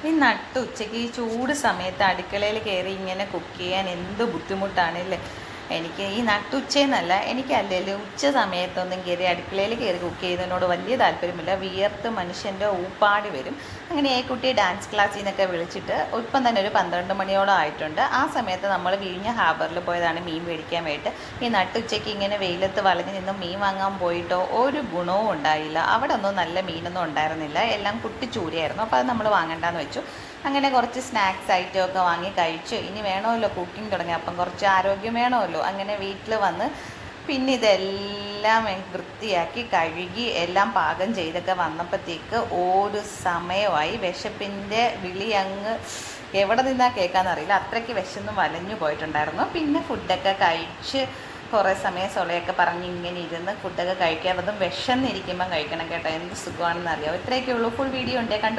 ഈ നട്ട് ഉച്ചയ്ക്ക് ഈ ചൂട് സമയത്ത് അടുക്കളയിൽ കയറി ഇങ്ങനെ കുക്ക് ചെയ്യാൻ എന്ത് ബുദ്ധിമുട്ടാണല്ലേ. എനിക്ക് ഈ നട്ടുച്ചയെന്നല്ല, എനിക്കല്ലേലും ഉച്ച സമയത്തൊന്നും കയറി അടുക്കളയിൽ കയറി കുക്ക് ചെയ്യുന്നതിനോട് വലിയ താല്പര്യമില്ല. വിയർത്ത് മനുഷ്യൻ്റെ ഊപ്പാടി വരും. അങ്ങനെ ഈ കുട്ടിയെ ഡാൻസ് ക്ലാസ്സിൽ നിന്നൊക്കെ വിളിച്ചിട്ട് ഇപ്പം തന്നെ ഒരു 12 മണിയോളം ആയിട്ടുണ്ട്. ആ സമയത്ത് നമ്മൾ വിഴിഞ്ഞ ഹാർബറിൽ പോയതാണ് മീൻ മേടിക്കാൻ വേണ്ടിയിട്ട്. ഈ നട്ടുച്ചയ്ക്ക് ഇങ്ങനെ വെയിലത്ത് വളഞ്ഞ് നിന്ന് മീൻ വാങ്ങാൻ പോയിട്ടോ ഒരു ഗുണവും ഉണ്ടായില്ല. അവിടെ ഒന്നും നല്ല മീനൊന്നും ഉണ്ടായിരുന്നില്ല, എല്ലാം കുട്ടിച്ചൂരയായിരുന്നു. അപ്പോൾ അത് നമ്മൾ വാങ്ങണ്ടെന്ന് വെച്ചു. അങ്ങനെ കുറച്ച് സ്നാക്സ് ഐറ്റമൊക്കെ വാങ്ങി കഴിച്ചു. ഇനി വേണമല്ലോ കുക്കിംഗ് തുടങ്ങി, അപ്പം കുറച്ച് ആരോഗ്യം വേണമല്ലോ. അങ്ങനെ വീട്ടിൽ വന്ന് പിന്നെ ഇതെല്ലാം വൃത്തിയാക്കി കഴുകി എല്ലാം പാകം ചെയ്തൊക്കെ വന്നപ്പോഴത്തേക്ക് ഒരു സമയമായി. വിശപ്പിൻ്റെ വിളി അങ്ങ് എവിടെ നിന്നാ കേൾക്കാമെന്നറിയില്ല, അത്രയ്ക്ക് വിശന്ന് വലഞ്ഞു പോയിട്ടുണ്ടായിരുന്നു. പിന്നെ ഫുഡൊക്കെ കഴിച്ച് കുറേ സമയം സൊളയൊക്കെ പറഞ്ഞ് ഇങ്ങനെ ഇരുന്ന് ഫുഡൊക്കെ കഴിക്കാൻ, അതും വിശന്നിരിക്കുമ്പം കഴിക്കണം കേട്ടോ, എന്ത് സുഖമാണെന്ന് അറിയാം. ഇത്രയൊക്കെ ഉള്ളൂ. ഫുൾ വീഡിയോ ഉണ്ടേ, കണ്ടു.